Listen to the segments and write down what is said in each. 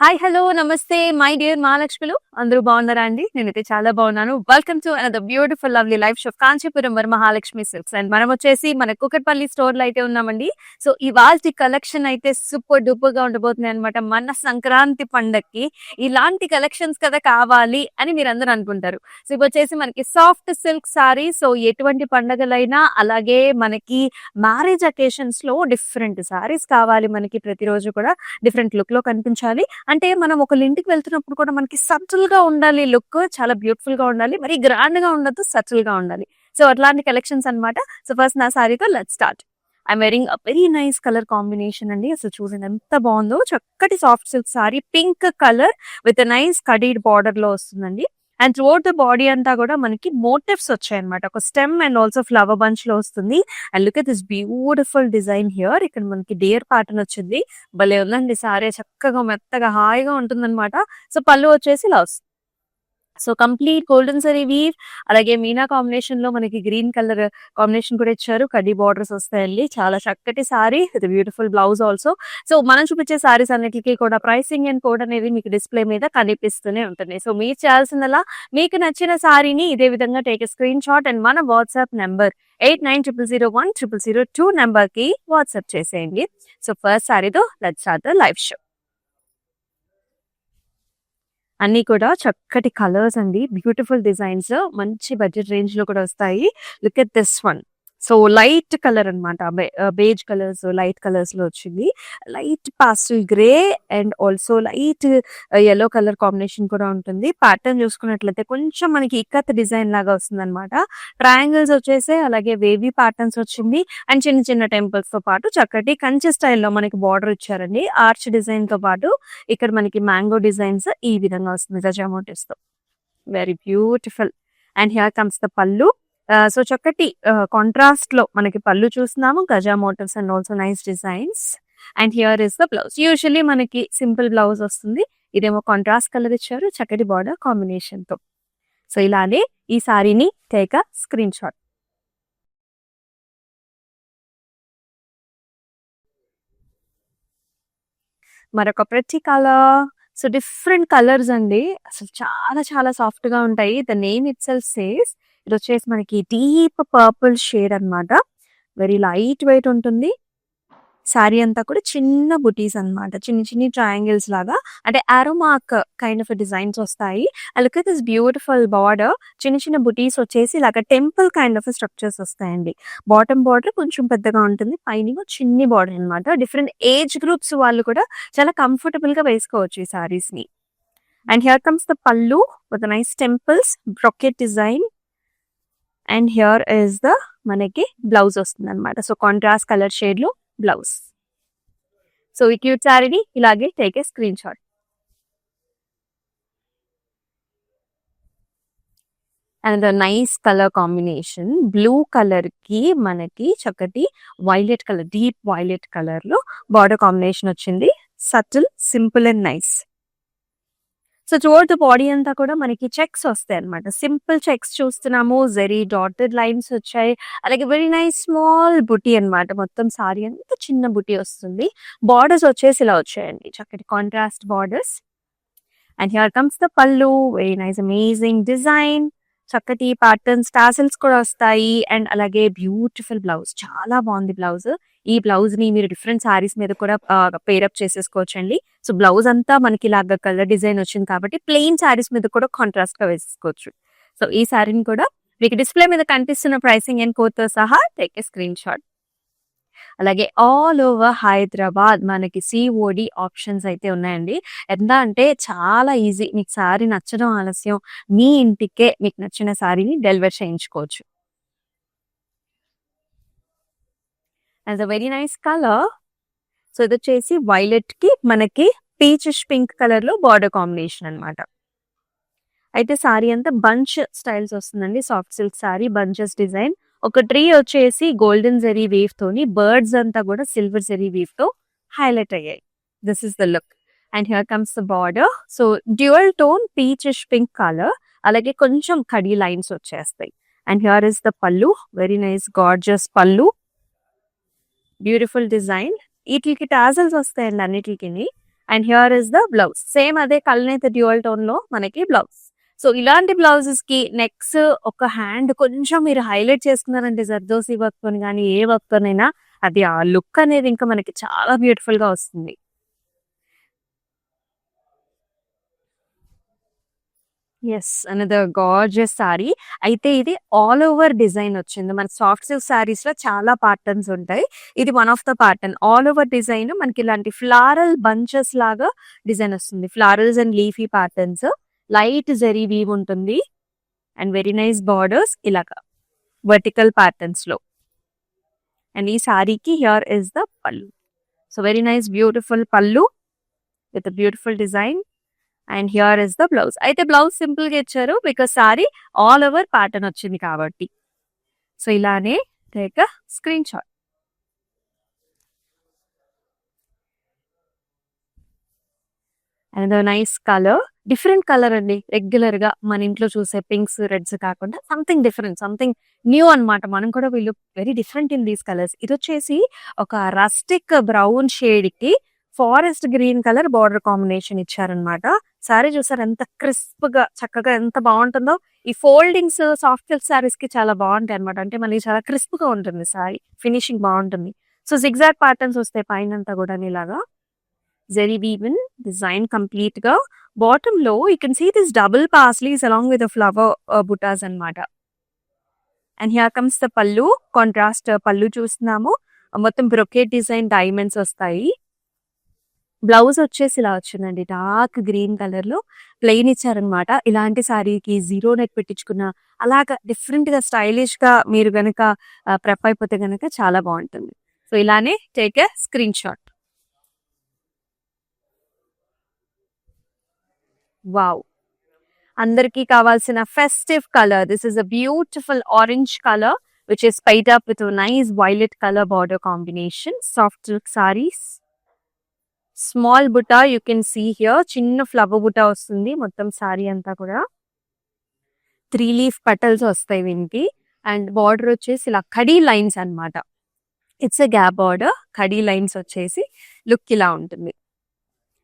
Hi hello నమస్తే my dear మహాలక్ష్మిలు అందరూ బాగున్నారా అండి? నేనైతే చాలా బాగున్నాను. Welcome to another beautiful lovely life show Kanchipuram Mahalakshmi silks. And మనం వచ్చేసి మన కుకట్పల్లి స్టోర్ లో అయితే ఉన్నామండి. సో ఇవాల్టి కలెక్షన్ అయితే సూపర్ డూపర్ గా ఉండబోతున్నాయి అనమాట. మన సంక్రాంతి పండక్కి ఇలాంటి కలెక్షన్స్ కదా కావాలి అని మీరు అందరూ అనుకుంటారు. సో ఇవి వచ్చేసి మనకి సాఫ్ట్ సిల్క్ సారీ. సో ఎటువంటి పండగలైనా అలాగే మనకి మ్యారేజ్ అకేషన్స్ లో డిఫరెంట్ సారీస్ కావాలి, మనకి ప్రతిరోజు కూడా డిఫరెంట్ లుక్ లో కనిపించాలి. అంటే మనం ఒకళ్ళ ఇంటికి వెళ్తున్నప్పుడు కూడా మనకి సటిల్ గా ఉండాలి, లుక్ చాలా బ్యూటిఫుల్ గా ఉండాలి, మరి గ్రాండ్ గా ఉండదు, సటిల్ గా ఉండాలి. సో అట్లాంటి కలెక్షన్స్ అన్నమాట. సో ఫస్ట్ నా సారీతో let's start. I'm wearing a very nice colour combination అండి. అసలు చూడండి ఎంత బాగుందో, చక్కటి soft silk sari, pink colour with nice కడీడ్ బార్డర్ లో వస్తుందండి. అండ్ త్రూఅవుట్ ద బాడీ అంతా కూడా మనకి మోటివ్స్ వచ్చాయి అనమాట. ఒక stem and also flower bunch లో వస్తుంది. And look at this beautiful design here. ఇక్కడ మనకి డేర్ ప్యాటర్న్ వచ్చింది. భలే ఉందండి సారీ, చక్కగా మెత్తగా హాయిగా ఉంటుందన్నమాట. సో పళ్ళు వచ్చేసి ఇలా వస్తుంది. సో కంప్లీట్ గోల్డెన్ సరీ వీవ్, అలాగే మీనా కాంబినేషన్ లో మనకి గ్రీన్ కలర్ కాంబినేషన్ కూడా ఇచ్చారు. కడ్డీ బార్డర్స్ వస్తాయండి. చాలా చక్కటి sorry with beautiful blouse also. So మనం చూపించే సారీస్ అన్నిటికీ కూడా ప్రైసింగ్ అండ్ కోడ్ అనేది మీకు డిస్ప్లే మీద కనిపిస్తూనే ఉంటుంది. సో మీరు చేయాల్సిందలా మీకు నచ్చిన సారీని ఇదే విధంగా టేక్ స్క్రీన్ షాట్ అండ్ మన వాట్సాప్ నెంబర్ 8900010002 నెంబర్ కి వాట్సాప్ చేసేయండి. సో ఫస్ట్ సారీతో let's start the live show. అన్ని కూడా చక్కటి కలర్స్ అండి, బ్యూటిఫుల్ డిజైన్స్, మంచి బడ్జెట్ రేంజ్ లో కూడా వస్తాయి. Look at this one. So light colour అనమాట, బేజ్ కలర్స్ లైట్ కలర్స్ లో వచ్చింది. Light pastel grey and also light yellow colour combination కూడా ఉంటుంది. ప్యాటర్న్ చూసుకున్నట్లయితే కొంచెం మనకి ఇక్కత్ డిజైన్ లాగా వస్తుంది అనమాట. ట్రయాంగిల్స్ వచ్చేసి అలాగే వేవీ ప్యాటర్న్స్ వచ్చింది. అండ్ చిన్న చిన్న టెంపుల్స్ తో పాటు చక్కటి కంచె స్టైల్లో మనకి బార్డర్ ఇచ్చారండి. ఆర్చ్ డిజైన్ తో పాటు ఇక్కడ మనకి మ్యాంగో డిజైన్స్ ఈ విధంగా వస్తుంది గజా మోటివ్స్ తో. Very beautiful. And here comes the పళ్ళు. సో చక్కటి కాంట్రాస్ట్ లో మనకి పళ్ళు చూస్తున్నాము, గజా motifs and also nice designs. And here is the blouse. Usually మనకి సింపుల్ బ్లౌజ్ వస్తుంది, ఇదేమో కాంట్రాస్ట్ కలర్ ఇచ్చారు చక్కటి బార్డర్ కాంబినేషన్ తో. సో ఇలానే ఈ సారీని టేక్ అ స్క్రీన్ షాట్. మరొక ప్రతి కలర్. సో డిఫరెంట్ కలర్స్ అండి, అసలు చాలా చాలా సాఫ్ట్ గా ఉంటాయి. The name it self says. ఇది వచ్చేసి మనకి డీప్ పర్పుల్ షేడ్ అన్నమాట. వెరీ లైట్ వెయిట్ ఉంటుంది. శారీ అంతా కూడా చిన్న బుటీస్ అన్నమాట, చిన్న చిన్ని ట్రయాంగిల్స్ లాగా, అంటే ఆరోమార్క్ కైండ్ ఆఫ్ డిజైన్స్ వస్తాయి. Look at this beautiful border. చిన్న చిన్న బుటీస్ వచ్చేసి ఇలాగ టెంపుల్ కైండ్ ఆఫ్ స్ట్రక్చర్స్ వస్తాయండి. బాటమ్ బార్డర్ కొంచెం పెద్దగా ఉంటుంది, పైన చిన్ని బార్డర్ అన్నమాట. డిఫరెంట్ ఏజ్ గ్రూప్స్ వాళ్ళు కూడా చాలా కంఫర్టబుల్ గా వేసుకోవచ్చు ఈ సారీస్ ని. అండ్ హియర్ కమ్స్ ద పల్లు with nice temples, brocade design. And here is the మనకి బ్లౌజ్ వస్తుంది అనమాట. సో కాంట్రాస్ట్ కలర్ షేడ్ లో బ్లౌజ్. సో ఈ క్యూట్ సారీని ఇలాగే take a screen shot. And nice colour combination, blue colour కి మనకి చక్కటి violet colour, deep violet colour లో బార్డర్ కాంబినేషన్ వచ్చింది. Subtle, simple and nice. So throughout the body అంతా కూడా మనకి చెక్స్ వస్తాయి అనమాట. సింపుల్ చెక్స్ చూస్తున్నాము, జెరీ డాటెడ్ లైన్స్ వచ్చాయి, అలాగే వెరీ నైస్ స్మాల్ బుటీ అన్నమాట. మొత్తం సారీ అంతా చిన్న బుటీ వస్తుంది. బార్డర్స్ వచ్చేసి ఇలా వచ్చాయండి, చక్కటి contrast borders. And here comes the పల్లు, వెరీ నైస్ అమేజింగ్ డిజైన్, చక్కటి ప్యాటర్న్స్, టాసిల్స్ కూడా వస్తాయి. అండ్ అలాగే బ్యూటిఫుల్ బ్లౌజ్, చాలా బాగుంది బ్లౌజ్. ఈ బ్లౌజ్ ని మీరు డిఫరెంట్ సారీస్ మీద కూడా పేరప్ చేసేసుకోవచ్చండి. సో బ్లౌజ్ అంతా మనకి ఇలాగ కలర్ డిజైన్ వచ్చింది కాబట్టి ప్లెయిన్ సారీస్ మీద కూడా కాంట్రాస్ట్ గా వేసుకోవచ్చు. సో ఈ సారీని కూడా మీకు డిస్ప్లే మీద కనిపిస్తున్న ప్రైసింగ్ అండ్ కోడ్ తో సహా టేక్ ఏ స్క్రీన్ షాట్. అలాగే ఆల్ ఓవర్ హైదరాబాద్ మనకి సిఓడి ఆప్షన్స్ అయితే ఉన్నాయండి. ఎంత అంటే చాలా ఈజీ. మీకు సారీ నచ్చడం ఆలస్యం, మీ ఇంటికే మీకు నచ్చిన సారీని డెలివర్ చేయించుకోవచ్చు. As a very nice colour. So ఇది వచ్చేసి వైలెట్ కి మనకి పీచిష్ పింక్ కలర్ లో బార్డర్ కాంబినేషన్ అన్నమాట. అయితే సారీ అంతా బంచ్ స్టైల్స్ వస్తుందండి. Soft silk sorry, bunches design. ఒక ట్రీ వచ్చేసి గోల్డెన్ జెరీ వీవ్ తోని, బర్డ్స్ అంతా కూడా సిల్వర్ జెరీ వీవ్ తో హైలైట్ అయ్యాయి. This is the look. And here comes the border. So dual tone peachish pink colour, అలాగే కొంచెం కడీ లైన్స్ వచ్చేస్తాయి. అండ్ హియర్ ఇస్ ద పల్లు, వెరీ నైస్ గార్జియస్ పల్లు, బ్యూటిఫుల్ డిజైన్. వీటికి టాజల్స్ వస్తాయండి అన్నిటికి. And here is the blouse. Same అదే కల్నేత dual tone లో మనకి బ్లౌజ్. సో ఇలాంటి బ్లౌజెస్ కి నెక్స్ ఒక హ్యాండ్ కొంచెం మీరు హైలైట్ చేసుకున్నారంటే జర్దోసి వర్క్ తోని కానీ ఏ వర్క్ తోనైనా అది ఆ లుక్ అనేది ఇంకా మనకి చాలా బ్యూటిఫుల్ గా వస్తుంది. యెస్. Another gorgeous sorry. అయితే ఇది ఆల్ ఓవర్ డిజైన్ వచ్చింది. మన సాఫ్ట్ సిల్క్ సారీస్‌లో చాలా ప్యాటర్న్స్ ఉంటాయి. ఇది one of the pattern. All over design మనకి ఇలాంటి ఫ్లారల్ బంచెస్ లాగా డిజైన్ వస్తుంది. Florals and leafy patterns. Light zari weave ఉంటుంది. అండ్ వెరీ నైస్ బార్డర్స్ ఇలాగా వర్టికల్ ప్యాటర్న్స్‌లో. అండ్ ఈ సారీకి here is the pallu. So very nice beautiful pallu with beautiful design. And here is the blouse. అయితే బ్లౌజ్ సింపుల్ గా ఇచ్చారు because sari all over pattern వచ్చింది కాబట్టి. సో ఇలానే take screen shot. And nice colour, different colour అండి. Regular గా మన ఇంట్లో చూసే పింక్స్ రెడ్స్ కాకుండా సంథింగ్ డిఫరెంట్, సంథింగ్ న్యూ అన్నమాట. మనం కూడా వీళ్ళు very different in these colours. ఇది వచ్చేసి ఒక రస్టిక్ బ్రౌన్ షేడ్ కి forest green colour border combination ఇచ్చారనమాట. సారీ చూసారు ఎంత క్రిస్ప్ గా చక్కగా ఎంత బాగుంటుందో. ఈ ఫోల్డింగ్స్ సాఫ్ట్ సిల్క్ సారీస్ కి చాలా బాగుంటాయి అనమాట. అంటే మనకి చాలా క్రిస్ప్ గా ఉంటుంది సారీ, ఫినిషింగ్ బాగుంటుంది. సో జిగ్జాగ్ ప్యాటర్న్స్ వస్తాయి పైన అంతా కూడా ఇలాగా జరీ వీవెన్ డిజైన్ కంప్లీట్ గా. బాటమ్ లో you can see this double paisleys along with flower butas అన్నమాట. And here comes the pallu. Contrast pallu చూస్తున్నాము. మొత్తం బ్రొకేట్ డిజైన్ డైమండ్స్ వస్తాయి. బ్లౌజ్ వచ్చేసి ఇలా వచ్చిందండి. డార్క్ గ్రీన్ కలర్ లో ప్లెయిన్ ఇచ్చారనమాట. ఇలాంటి సారీకి జీరో నెక్ పెట్టించుకున్న అలాగా డిఫరెంట్ గా స్టైలిష్ గా మీరు గనక ప్రెప్ అయిపోతే గనక చాలా బాగుంటుంది. సో ఇలానే take a screenshot. Wow, అందరికీ కావాల్సిన festive colour. This is a beautiful orange colour which is paired up with nice violet colour border combination. Soft silk saris. Small buta you can see here. చిన్న flower buta వస్తుంది మొత్తం sorry అంతా కూడా. 3 leaf petals వస్తాయి దీనికి. And border వచ్చేసి ఇలా khadi lines అన్నమాట. It's a gap border. Khadi lines వచ్చేసి లుక్ ఇలా ఉంటుంది.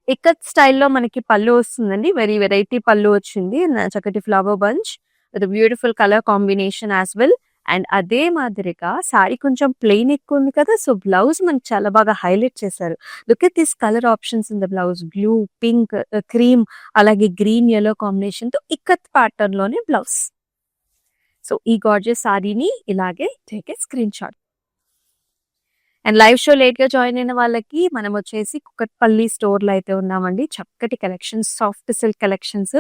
ఇక్కత్ స్టైల్లో మనకి పళ్ళు వస్తుందండి. వెరీ వెరైటీ పళ్ళు వచ్చింది. చక్కటి flower bunch with beautiful colour combination as well. And అదే మాదిరిగా సారీ కొంచెం ప్లెయిన్ ఎక్కువ ఉంది కదా. సో బ్లౌజ్ మనకి చాలా బాగా హైలైట్ చేశారు. Look at this colour options in the blouse. Blue, pink, cream, అలాగే గ్రీన్ ఎల్లో కాంబినేషన్ తో ఇక్కత్ ప్యాటర్న్ లోనే బ్లౌజ్. సో ఈ గార్జియస్ సారీని ఇలాగే take a screen shot. And live show late గా జాయిన్ అయిన వాళ్ళకి మనం వచ్చేసి కుకట్పల్లి స్టోర్ లో అయితే ఉన్నామండి. చక్కటి కలెక్షన్స్, సాఫ్ట్ సిల్క్ కలెక్షన్స్.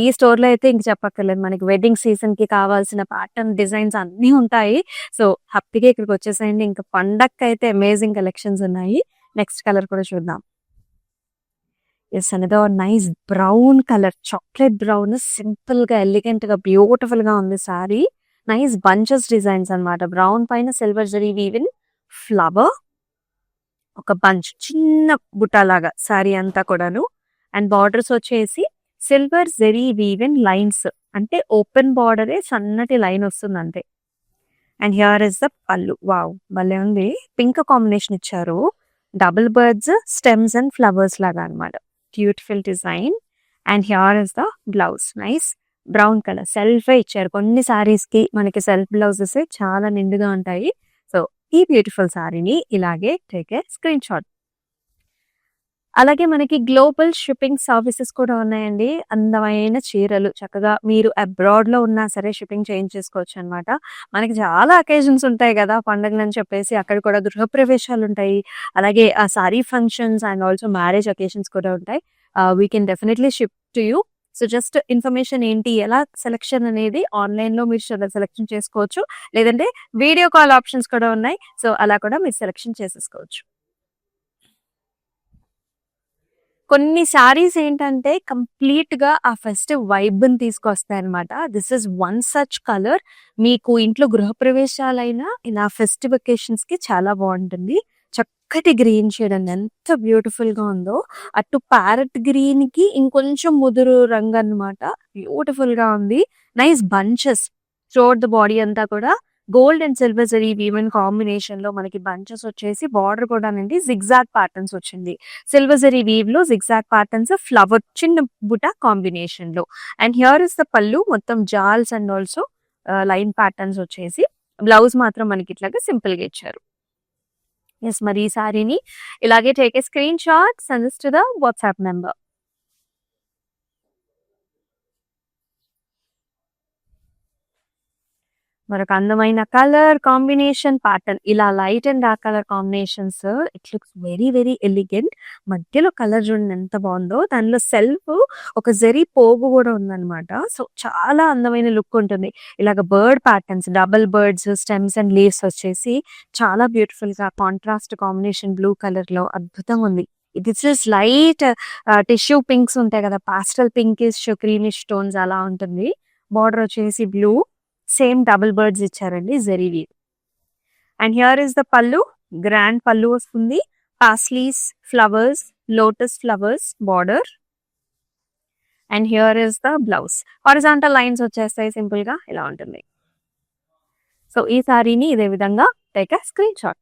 ఈ స్టోర్ లో అయితే ఇంక చెప్పక్కర్లేదు. మనకి వెడ్డింగ్ సీజన్ కి కావాల్సిన ప్యాటర్న్ డిజైన్స్ అన్ని ఉంటాయి. సో హ్యాపీగా ఇక్కడికి వచ్చేసాయండి. ఇంకా పండక్కి అయితే అమేజింగ్ కలెక్షన్స్ ఉన్నాయి. నెక్స్ట్ కలర్ కూడా చూద్దాం. Yes, another nice brown colour, chocolate brown. Simple గా ఎలిగెంట్ గా బ్యూటిఫుల్ గా ఉంది సారీ. నైస్ బంచెస్ డిజైన్స్ అన్నమాట. బ్రౌన్ పైన సిల్వర్ జరీ వీవిన్ ఫ్లవర్, ఒక బంచ్ చిన్న బుట్టాలాగా సారీ అంతా కూడాను. అండ్ బార్డర్స్ వచ్చేసి సిల్వర్ జెరీ వీవెన్ లైన్స్, అంటే ఓపెన్ బార్డరే సన్నటి లైన్ వస్తుంది అంతే. And here is the pallu. Wow, భలే ఉంది. పింక్ కాంబినేషన్ ఇచ్చారు. Double birds, stems and flowers లాగా అనమాట. Beautiful design. And here is the blouse. Nice brown colour self ఇచ్చారు. కొన్ని సారీస్ కి మనకి సెల్ఫ్ బ్లౌజెస్ చాలా నిండుగా ఉంటాయి. సో ఈ బ్యూటిఫుల్ సారీని ఇలాగే టేక్ ఏ స్క్రీన్ షాట్. అలాగే మనకి గ్లోబల్ షిప్పింగ్ సర్వీసెస్ కూడా ఉన్నాయండి. అందమైన చీరలు చక్కగా మీరు అబ్రాడ్ లో ఉన్నా సరే షిప్పింగ్ చేయించేసుకోవచ్చు అనమాట. మనకి చాలా అకేషన్స్ ఉంటాయి కదా పండుగలు అని చెప్పేసి. అక్కడ కూడా గృహప్రవేశాలు ఉంటాయి. అలాగే ఆ sorry functions and also marriage occasions కూడా ఉంటాయి. We can definitely ship to you. So just information ఏంటి, ఎలా సెలెక్షన్ అనేది ఆన్లైన్ లో మీరు సెలెక్షన్ చేసుకోవచ్చు. లేదంటే వీడియో కాల్ ఆప్షన్స్ కూడా ఉన్నాయి. సో అలా కూడా మీరు సెలెక్షన్ చేసేసుకోవచ్చు. కొన్ని సారీస్ ఏంటంటే కంప్లీట్ గా ఆ ఫెస్టివ్ వైబ్ ని తీసుకొస్తాయి అనమాట. This is one such colour. మీకు ఇంట్లో గృహప్రవేశాలైనా ఇలా ఫెస్టివ్ అకేషన్స్ కి చాలా బాగుంటుంది. చక్కటి గ్రీన్ షేడ్ అండి, ఎంత బ్యూటిఫుల్ గా ఉందో. అటు ప్యారెట్ గ్రీన్ కి ఇంకొంచెం ముదురు రంగు అనమాట. బ్యూటిఫుల్ గా ఉంది. Nice bunches throughout the body అంతా కూడా gold and silver zari woven combination లో మనకి బంచెస్ వచ్చేసి బార్డర్ కూడా అండి జిగ్జాగ్ ప్యాటర్న్స్ వచ్చింది. సిల్వర్ జరీ వీవ్ లో జిగ్జాగ్ ప్యాటర్న్స్ ఫ్లవర్ చిన్న బుట్ట కాంబినేషన్ లో. అండ్ హియర్ ఇస్ ద పళ్ళు మొత్తం జాల్స్ అండ్ ఆల్సో లైన్ ప్యాటర్న్స్ వచ్చేసి, బ్లౌజ్ మాత్రం మనకి ఇట్లాగా సింపుల్ గా ఇచ్చారు. ఎస్, మరి ఈ సారీని ఇలాగే take a screen shot, send to the WhatsApp number. మరొక అందమైన కలర్ కాంబినేషన్ ప్యాటర్న్, ఇలా light and dark colour combinations, it looks very very elegant. మధ్యలో కలర్ చూడండి ఎంత బాగుందో, దానిలో సెల్ఫ్ ఒక జరీ పోగు కూడా ఉందన్నమాట. సో చాలా అందమైన లుక్ ఉంటుంది. ఇలాగ bird patterns, double birds, stems and leaves వచ్చేసి చాలా బ్యూటిఫుల్ గా కాంట్రాస్ట్ కాంబినేషన్ బ్లూ కలర్ లో అద్భుతంగా ఉంది. This is light tissue pinks ఉంటాయి కదా, పాస్టల్ పింకిష్ క్రీమిష్ టోన్స్ అలా ఉంటుంది. బార్డర్ వచ్చేసి బ్లూ, సేమ్ డబుల్ బర్డ్స్ ఇచ్చారండి zari weave. And here is the pallu, grand pallu వస్తుంది, paisleys flowers, lotus flowers border. And here is the blouse, horizontal lines వచ్చేస్తాయి simple గా ఇలా ఉంటుంది. సో ఈ సారీని ఇదే విధంగా take a screenshot.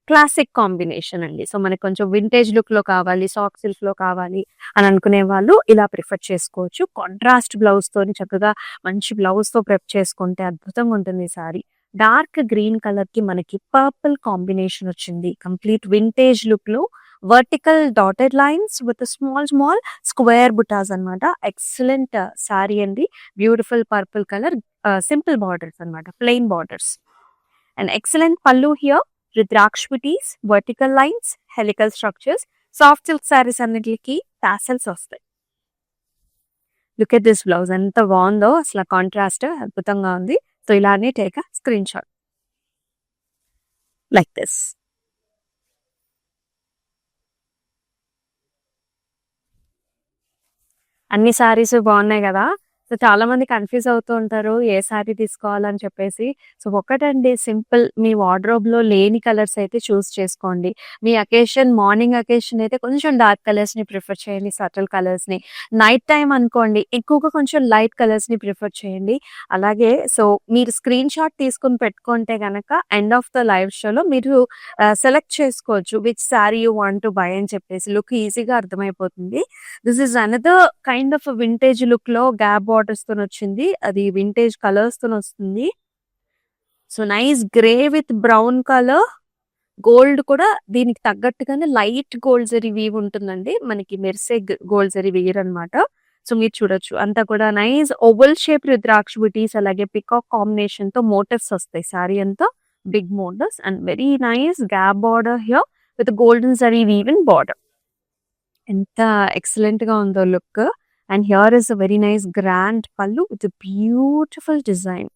Classic combination అండి. సో మనకి కొంచెం వింటేజ్ లుక్ లో కావాలి, సాఫ్ట్ సిల్క్ లో కావాలి అని అనుకునే వాళ్ళు ఇలా ప్రిఫర్ చేసుకోవచ్చు. కాంట్రాస్ట్ బ్లౌజ్ తోని చక్కగా మంచి బ్లౌజ్ తో ప్రెప్ చేసుకుంటే అద్భుతంగా ఉంటుంది ఈ సారీ. డార్క్ గ్రీన్ కలర్ కి మనకి పర్పుల్ కాంబినేషన్ వచ్చింది. కంప్లీట్ వింటేజ్ లుక్ లో vertical dotted lines with small small square butas అన్నమాట. ఎక్సలెంట్ సారీ అండి. Beautiful purple colour, simple borders అన్నమాట, plain borders. And excellent pallu here రుద్రాక్షిటీస్, vertical lines, helical structures. Soft silk saris అన్నిటికి tassels వస్తాయి. లుక్ ఎట్ దిస్ బ్లౌజ్, ఎంత బాగుందో అసలు, కాంట్రాస్ట్ అద్భుతంగా ఉంది. సో ఇలానే take a screen shot like this. అన్ని సారీస్ బాగున్నాయి కదా. సో చాలా మంది కన్ఫ్యూజ్ అవుతూ ఉంటారు ఏ సారీ తీసుకోవాలని చెప్పేసి. సో ఒకటండి సింపుల్, మీ వార్డ్రోబ్ లో లేని కలర్స్ అయితే చూస్ చేసుకోండి. మీ అకేషన్ మార్నింగ్ అకేషన్ అయితే కొంచెం డార్క్ కలర్స్ ని ప్రిఫర్ చేయండి, సటిల్ కలర్స్ ని. నైట్ టైం అనుకోండి ఎక్కువగా కొంచెం లైట్ కలర్స్ ని ప్రిఫర్ చేయండి. అలాగే సో మీరు స్క్రీన్ షాట్ తీసుకుని పెట్టుకుంటే గనక ఎండ్ ఆఫ్ ద లైవ్ షోలో మీరు సెలెక్ట్ చేసుకోవచ్చు which sorry you want to buy అని చెప్పేసి. లుక్ ఈజీగా అర్థమైపోతుంది. This is another kind of vintage look లో గ్యాప్ బార్డర్స్ తో వచ్చింది, అది వింటేజ్ కలర్స్ తో వస్తుంది. So nice grey with brown colour, gold కూడా దీనికి తగ్గట్టుగానే లైట్ గోల్డ్ జరీ వీవ్ ఉంటుందండి, మనకి మెర్సే గోల్డ్ జరీ వీర్ అన్నమాట. సో మీరు చూడొచ్చు అంతా కూడా nice oval shape rudraksha butis, అలాగే పికాక్ కాంబినేషన్ తో మోటివ్స్ వస్తాయి సారీ అంతా, big motifs. And very nice gap border here with golden zari weave in border. ఎంత ఎక్సలెంట్ గా ఉందో look. And here is a very nice grand pallu with beautiful design.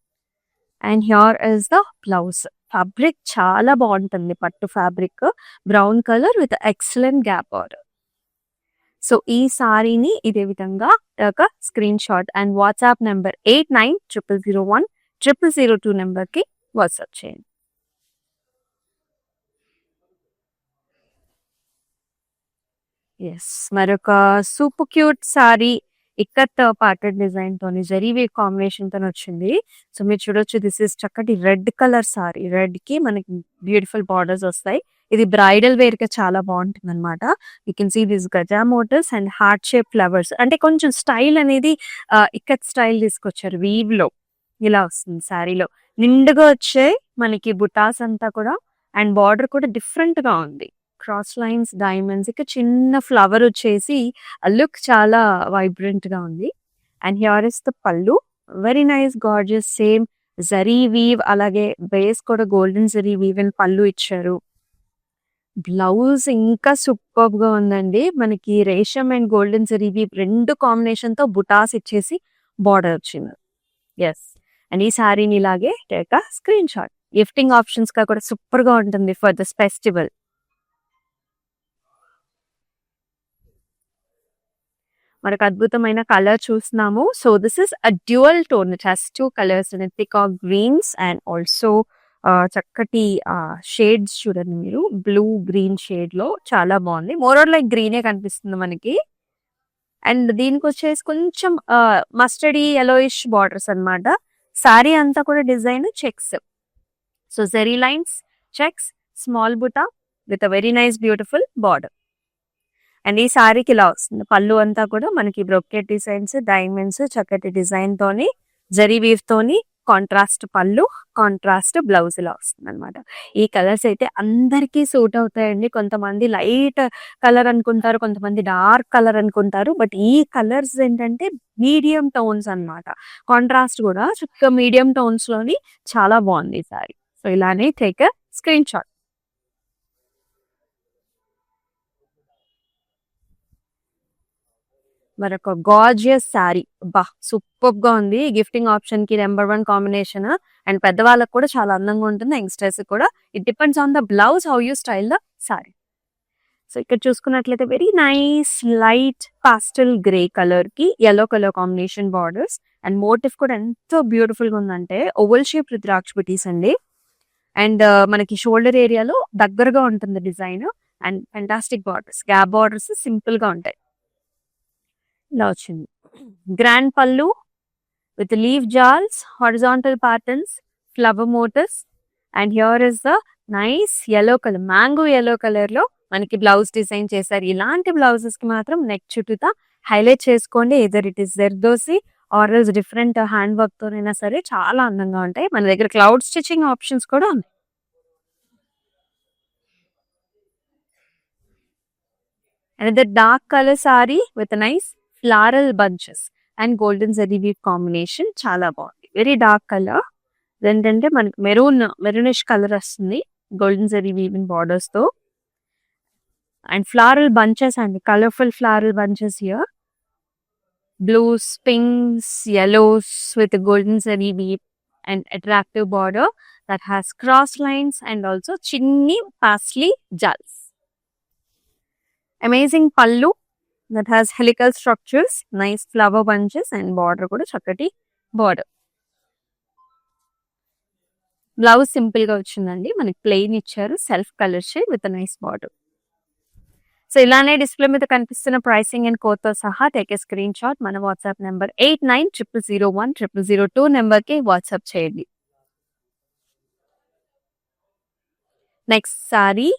And here is the blouse. Fabric చాలా బాగుంటుంది, పట్టు fabric, brown colour with excellent gap border. So ఈ సారీని ఇదే విధంగా ఒక screen shot and WhatsApp number 8900010002 number కి WhatsApp చేయండి. ఎస్, మరొక super cute sorry ikat potted design తోని జరీవే కాంబినేషన్ తో వచ్చింది. సో మీరు చూడొచ్చు, దిస్ ఇస్ చక్కటి రెడ్ కలర్ సారీ. రెడ్ కి మనకి బ్యూటిఫుల్ బార్డర్స్ వస్తాయి. ఇది బ్రైడల్ వేర్ గా చాలా బాగుంటుంది అనమాట. యూ కెన్ సీ దిస్ గజా motifs and heart shape flowers. అంటే కొంచెం స్టైల్ అనేది ఇక్కత్ స్టైల్ తీసుకొచ్చారు వీవ్ లో. ఇలా వస్తుంది సారీలో, నిండుగా వచ్చే మనకి బుటాస్ అంతా కూడా. అండ్ బార్డర్ కూడా డిఫరెంట్ గా ఉంది, క్రాస్ లైన్స్, డైమండ్స్, ఇక చిన్న ఫ్లవర్ వచ్చేసి లుక్ చాలా వైబ్రెంట్ గా ఉంది. And here is the pallu, very nice gorgeous, same zari weave, అలాగే బేస్ కూడా golden zari weave and pallu ఇచ్చారు. బ్లౌజ్ ఇంకా సూపర్ గా ఉందండి, మనకి రేషం అండ్ గోల్డెన్ జరీ వీవ్ రెండు కాంబినేషన్ తో బుటాస్ ఇచ్చేసి బార్డర్ వచ్చింది. ఎస్, అండ్ ఈ సారీని ఇలాగే take a screen shot. Gifting options గా కూడా సూపర్ గా ఉంటుంది ఫర్ దిస్ ఫెస్టివల్. మనకు అద్భుతమైన కలర్ చూస్తున్నాము. So this is a dual tone, it has two colours, peacock greens and also చక్కటి షేడ్స్ చూడండి మీరు, బ్లూ గ్రీన్ షేడ్ లో చాలా బాగుంది. మోర్ ఆర్ లైక్ గ్రీనే కనిపిస్తుంది మనకి. అండ్ దీనికి వచ్చేసి కొంచెం మస్టర్డీ ఎలోయిష్ బార్డర్స్ అన్నమాట. సారీ అంతా కూడా design checks. So zari lines, checks, small బుటా with a very nice beautiful border. And ఈ సారీకి ఇలా వస్తుంది. పళ్ళు అంతా కూడా మనకి బ్రొకెట్ డిజైన్స్, డైమండ్స్, చక్కటి డిజైన్ తోని, జరీ వీవ్ తోని, కాంట్రాస్ట్ పళ్ళు, కాంట్రాస్ట్ బ్లౌజ్ ఇలా వస్తుంది అనమాట. ఈ కలర్స్ అయితే అందరికీ సూట్ అవుతాయండి. కొంతమంది లైట్ కలర్ అనుకుంటారు, కొంతమంది డార్క్ కలర్ అనుకుంటారు. బట్ ఈ కలర్స్ ఏంటంటే మీడియం టోన్స్ అన్నమాట. కాంట్రాస్ట్ కూడా చక్కగా మీడియం టోన్స్ లోని చాలా బాగుంది ఈ సారీ. సో ఇలానే టేక్ స్క్రీన్ షాట్. మరొక గార్జియస్ శారీ. బా సూపర్ గా ఉంది. గిఫ్టింగ్ ఆప్షన్ కి నెంబర్ 1 కాంబినేషన్. అండ్ పెద్దవాళ్ళకి కూడా చాలా అందంగా ఉంటుంది, యంగ్స్టర్స్ కూడా. It depends on the blouse how you style the sari. So ఇక్కడ చూసుకున్నట్లయితే very nice light pastel grey colour కి yellow colour combination borders. And motif కూడా ఎంతో బ్యూటిఫుల్ గా ఉందంటే ఓవల్ షేప్ రుద్రాక్ష బుటీస్ అండి. అండ్ మనకి షోల్డర్ ఏరియాలో దగ్గరగా ఉంటుంది design. And fantastic borders, gap borders simple గా ఉంటాయి. ఇలా వచ్చింది. Grand pallu with leaf jaals, horizontal patterns, flower motifs. And here is the nice yellow colour, mango yellow colour లో మనకి బ్లౌజ్ డిజైన్ చేశారు. ఇలాంటి బ్లౌజెస్ కి మాత్రం నెక్ చుట్టూతా హైలైట్ చేసుకోండి. Either it is zardozi or else different hand work తోనైనా సరే చాలా అందంగా ఉంటాయి. మన దగ్గర క్లౌడ్ స్టిచ్చింగ్ ఆప్షన్స్ కూడా ఉన్నాయి. Another dark color saree with a nice floral bunches and golden zari weave combination. చాలా బాగుంది. Very dark colour. ఏంటంటే మనకి మెరూనిష్ కలర్ వస్తుంది గోల్డెన్ జరీ వీవింగ్ బార్డర్స్ తో. అండ్ ఫ్లారల్ బంచెస్ అండి, colourful floral bunches here. Blues, pinks, yellows with golden zari weave and attractive border that has cross lines and also chinni parsley jals. Amazing pallu that has helical structures, nice flower bunches and border కూడా చక్కటి border. Blouse simple గా వచ్చిందండి, మనకి plain ఇచ్చారు, self colour shade with nice border. So ఇలానే display మీద కనిపిస్తున్న pricing and code తో సహా టేక్ ఏ స్క్రీన్ షాట్. మన వాట్సాప్ నెంబర్ 8900010002 నెంబర్ కి వాట్సాప్ చేయండి. Next sorry.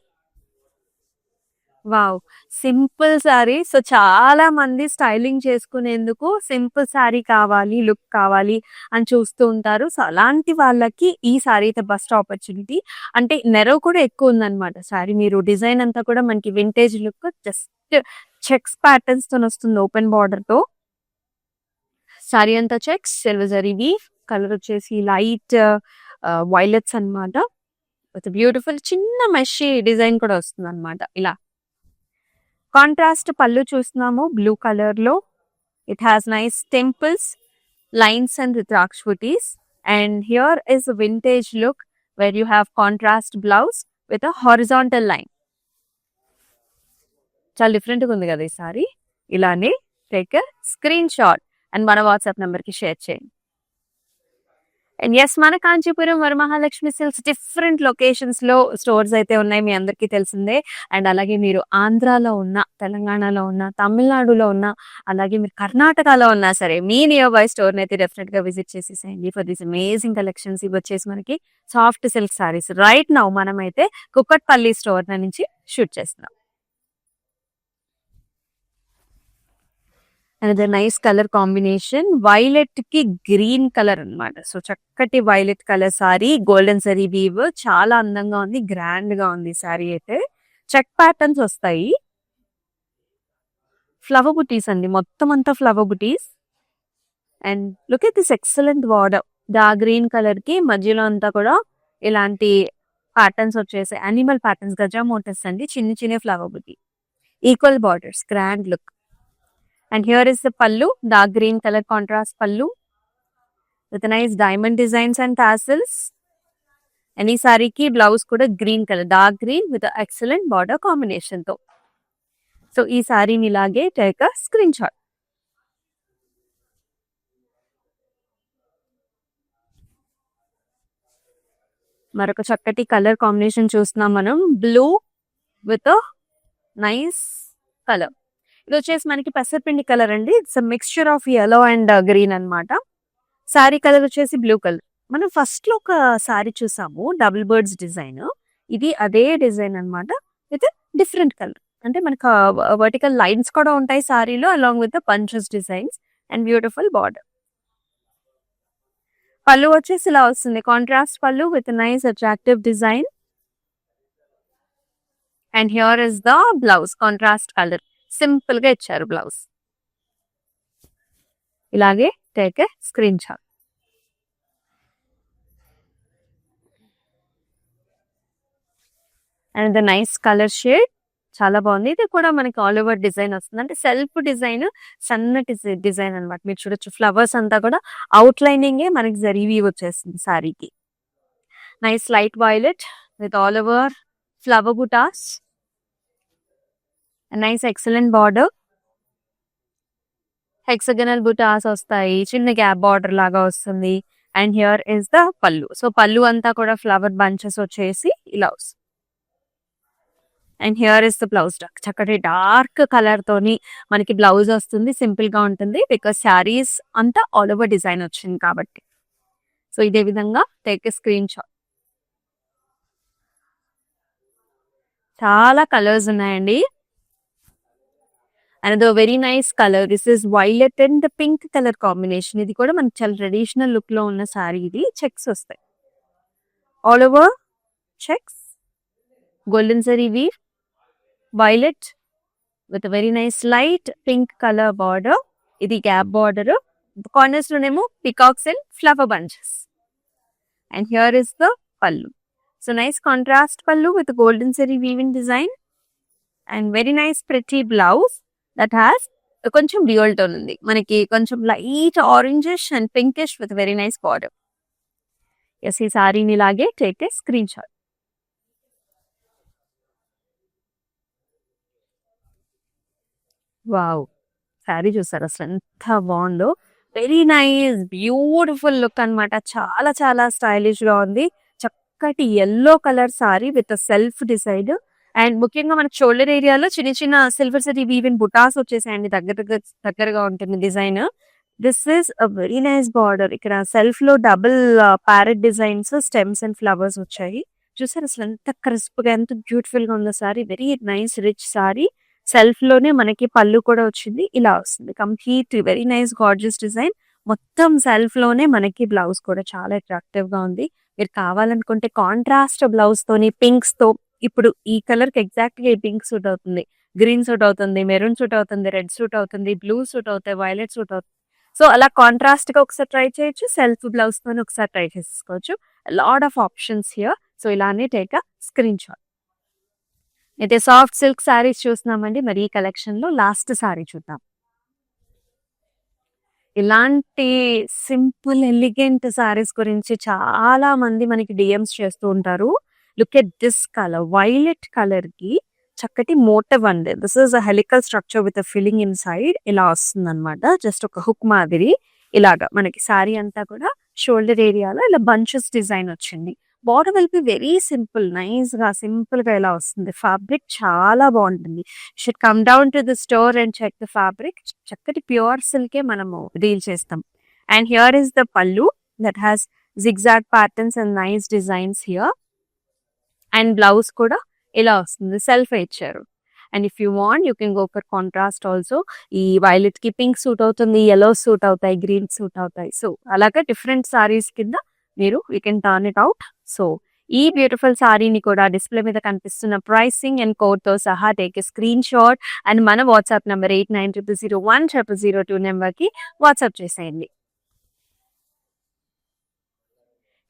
Wow, simple sorry. So చాలా మంది స్టైలింగ్ చేసుకునేందుకు సింపుల్ సారీ కావాలి, లుక్ కావాలి అని చూస్తూ ఉంటారు. సో అలాంటి వాళ్ళకి ఈ సారీ అయితే బెస్ట్ ఆపర్చునిటీ. అంటే నెరవ్ కూడా ఎక్కువ ఉందన్నమాట సారీ. మీరు డిజైన్ అంతా కూడా మనకి vintage look, just checks patterns తో వస్తుంది ఓపెన్ బార్డర్ తో. సారీ అంతా checks, silver zari weave. Colour వచ్చేసి లైట్ వైలెట్స్ అన్నమాట. విత్ బ్యూటిఫుల్ చిన్న మెషీ డిజైన్ కూడా వస్తుంది అనమాట. ఇలా కాంట్రాస్ట్ పళ్ళు చూస్తున్నాము బ్లూ కలర్ లో. It has nice temples, lines and rudraksha butis. And here is vintage look where you have contrast blouse with a horizontal line. చాలా డిఫరెంట్ గా ఉంది కదా ఈ సారీ. ఇలానే టేక్ స్క్రీన్ షాట్ అండ్ మన వాట్సాప్ నెంబర్ కి షేర్ చేయండి. అండ్ ఎస్, మన Kanchipuram Varamahalakshmi silks different locations లో స్టోర్స్ అయితే ఉన్నాయి, మీ అందరికీ తెలిసిందే. అండ్ అలాగే మీరు ఆంధ్రాలో ఉన్న, తెలంగాణలో ఉన్న, తమిళనాడులో ఉన్న, అలాగే మీరు కర్ణాటకలో ఉన్నా సరే మీ నియర్ బై స్టోర్ అయితే డెఫినెట్ గా విజిట్ చేసేసేయండి ఫర్ దిస్ అమేజింగ్ కలెక్షన్స్. ఇవి వచ్చేసి మనకి soft silk saris. Right now మనం అయితే కుక్కట్పల్లి స్టోర్ నుంచి షూట్ చేస్తున్నాం. Another nice colour combination, violet కి గ్రీన్ కలర్ అన్నమాట. సో చక్కటి violet colour sari, golden zari weave, చాలా అందంగా ఉంది, గ్రాండ్ గా ఉంది సారీ అయితే. చెక్ ప్యాటర్న్స్ వస్తాయి, ఫ్లవర్ బుటీస్ అండి, మొత్తం అంతా flower buttis. And look at this excellent border. Dark green colour కి మధ్యలో అంతా కూడా ఇలాంటి ప్యాటర్న్స్ వచ్చేసి అనిమల్ ప్యాటర్న్స్, గజా మోటివ్స్ అండి, చిన్న చిన్న flower buti, equal borders, grand look. And here is the pallu, dark green color contrast pallu with nice diamond designs and tassels. And ee saree ki blouse kuda green color, dark green with an excellent border combination tho. So ee saree ni ilage take a screenshot. మరొక చక్కటి colour combination చూస్తున్నాం మనం, blue with nice colour. ఇది వచ్చేసి మనకి పెసరపిండి colour అండి. It's mixture of yellow and green అన్నమాట. Sari colour వచ్చేసి బ్లూ కలర్. మనం ఫస్ట్ లో ఒక శారీ చూసాము డబుల్ బర్డ్స్ డిజైన్. ఇది అదే డిజైన్ అన్నమాట విత్ డిఫరెంట్ కలర్. అంటే మనకు వర్టికల్ లైన్స్ కూడా ఉంటాయి శారీలో along with bunches designs and beautiful border. పళ్ళు వచ్చేసి ఇలా వస్తుంది, కాంట్రాస్ట్ పళ్ళు with nice attractive design. And here is the blouse, contrast colour simple గా ఇచ్చారు బ్లౌజ్. ఇలాగే take a screen shot. And the nice colour shade చాలా బాగుంది. ఇది కూడా మనకి ఆల్ ఓవర్ డిజైన్ వస్తుంది, అంటే సెల్ఫ్ డిజైన్, సన్నటి డిజైన్ అనమాట. మీరు చూడొచ్చు ఫ్లవర్స్ అంతా కూడా అవుట్ లైనింగ్ మనకి జరీవి వచ్చేస్తుంది సారీకి. Nice light violet with all over flower butas. Nice excellent border, hexagonal butas వస్తాయి, చిన్న గ్యాప్ బార్డర్ లాగా వస్తుంది. అండ్ హియర్ ఇస్ ద పళ్ళు. సో పళ్ళు అంతా కూడా ఫ్లవర్ బంచెస్ వచ్చేసి ఇలా వస్తుంది. And here is the blouse. చక్కటి డార్క్ కలర్ తోని మనకి బ్లౌజ్ వస్తుంది, సింపుల్ గా ఉంటుంది బికాస్ శారీస్ అంతా ఆల్ ఓవర్ డిజైన్ వచ్చింది కాబట్టి. సో ఇదే విధంగా టేక్ ఎ స్క్రీన్ షాట్. చాలా కలర్స్ ఉన్నాయండి. And very nice colour, this is violet and pink colour combination. ఇది కూడా మనకి చాలా ట్రెడిషనల్ లుక్ లో ఉన్న శారీ. ఇది చెక్స్ వస్తాయి, all over checks, golden zari weave, violet with very nice light pink colour border. ఇది గ్యాప్ బార్డర్, కార్నర్స్ లోనేమో peacocks and flower bunches. And here is the pallu. So nice contrast pallu with golden zari weaving design and very nice pretty blouse that has కొంచెం dual tone ఉంది, మనకి కొంచెం light orangish and pinkish with very nice border. Yes, ఈ సారీని లాగే take a screenshot. Wow, sari చూసారు అసలు ఎంత బాగుందో. వెరీ నైస్ బ్యూటిఫుల్ లుక్ అన్నమాట. చాలా చాలా స్టైలిష్ గా ఉంది. చక్కటి yellow colour sorry with self design. And ముఖ్యంగా మనకి షోల్డర్ ఏరియాలో చిన్న చిన్న సిల్వర్ జరీ వీవింగ్ బుటాస్ వచ్చేసాయండి, దగ్గరగా ఉంటుంది design. This is a very nice border. ఇక్కడ సెల్ఫ్ లో double parrot designs, stems and flowers వచ్చాయి. చూసారు అసలు ఎంత క్రిస్ప్ గా, ఎంత బ్యూటిఫుల్ గా ఉందో sorry. Very nice rich sorry. Self లోనే మనకి పళ్ళు కూడా వచ్చింది, ఇలా వస్తుంది complete very nice gorgeous design. మొత్తం సెల్ఫ్ లోనే మనకి బ్లౌజ్ కూడా చాలా అట్రాక్టివ్ గా ఉంది. మీరు కావాలనుకుంటే కాంట్రాస్ట్ బ్లౌజ్ తోని పింక్స్ తో, ఇప్పుడు ఈ కలర్ కి ఎగ్జాక్ట్ గా ఈ పింక్ సూట్ అవుతుంది, గ్రీన్ సూట్ అవుతుంది, మెరూన్ సూట్ అవుతుంది, రెడ్ సూట్ అవుతుంది, బ్లూ సూట్ అవుతాయి, వైలెట్ సూట్ అవుతుంది. సో అలా కాంట్రాస్ట్ గా ఒకసారి ట్రై చేయొచ్చు, సెల్ఫ్ బ్లౌజ్ తోని ఒకసారి ట్రై చేసుకోవచ్చు. Lot of options here. So ఇలానే టేక్ అ స్క్రీన్ షాట్. అయితే సాఫ్ట్ సిల్క్ శారీస్ చూస్తున్నామండి. మరి ఈ కలెక్షన్ లో లాస్ట్ శారీ చూద్దాం. ఇలాంటి సింపుల్ ఎలిగెంట్ శారీస్ గురించి చాలా మంది మనకి డిఎమ్స్ చేస్తూ ఉంటారు. Look at this colour, violet colour కి చక్కటి మోటివ్ అండి. This is a helical structure with filling in side. ఇలా వస్తుంది అనమాట, జస్ట్ ఒక హుక్ మాదిరి. ఇలాగా మనకి శారీ అంతా కూడా షోల్డర్ ఏరియాలో ఇలా బంచెస్ డిజైన్ వచ్చింది. బార్డర్ వెళ్ళి వెరీ సింపుల్, నైస్ గా సింపుల్ గా ఇలా వస్తుంది. ఫ్యాబ్రిక్ చాలా బాగుంటుంది. Should come down to the store and check the fabric. చక్కటి ప్యూర్ సిల్కే మనము డీల్ చేస్తాం. And here is the pallu that has zigzag patterns and nice designs here. And blouse కూడా ఇలా వస్తుంది, సెల్ఫ్ ఇచ్చారు. And if you want you can go for contrast also. ఈ violet కి పింక్ సూట్ అవుతుంది, ఎల్లో సూట్ అవుతాయి, green suit అవుతాయి. So అలాగా డిఫరెంట్ సారీస్ కింద మీరు you can turn it out. So ఈ బ్యూటిఫుల్ సారీని కూడా డిస్ప్లే మీద కనిపిస్తున్న ప్రైసింగ్ అండ్ కోడ్ తో సహా take a screen shot and మన వాట్సాప్ నెంబర్ 8900010002 నెంబర్ కి వాట్సాప్ చేసేయండి.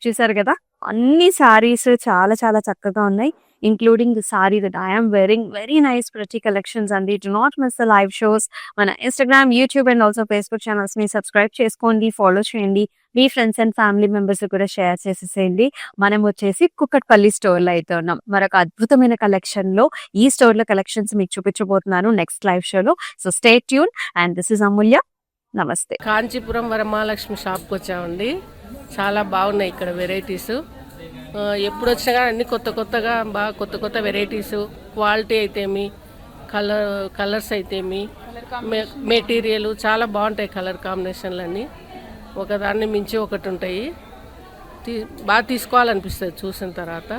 చూసారు కదా, అన్ని సారీస్ చాలా చాలా చక్కగా ఉన్నాయి, including the sari that I am wearing. Very nice ప్రతి కలెక్షన్స్ అండి. Do not miss the live shows. మన Instagram, YouTube and also Facebook channels ని సబ్స్క్రైబ్ చేసుకోండి, ఫాలో చేయండి. మీ ఫ్రెండ్స్ అండ్ ఫ్యామిలీ మెంబర్స్ కూడా షేర్ చేసేసేయండి. మనం వచ్చేసి కుక్కట్పల్లి స్టోర్ లో అయితే ఉన్నాం. మరొక అద్భుతమైన కలెక్షన్ లో ఈ స్టోర్ లో కలెక్షన్స్ మీకు చూపించబోతున్నాను నెక్స్ట్ లైవ్ షోలో. So stay tune and this is Amulya. నమస్తే. కాంచీపురం వరమహాలక్ష్మి షాప్కి వచ్చామండి. చాలా బాగున్నాయి ఇక్కడ వెరైటీస్. ఎప్పుడు వచ్చినా కానీ అన్ని కొత్తగా బాగా కొత్త వెరైటీస్, క్వాలిటీ అయితేమి, కలర్స్ అయితేమి మెటీరియల్ చాలా బాగుంటాయి, కలర్ కాంబినేషన్లు అన్నీ ఒకదాన్ని మించి ఒకటి ఉంటాయి. బాగా తీసుకోవాలనిపిస్తుంది చూసిన తర్వాత.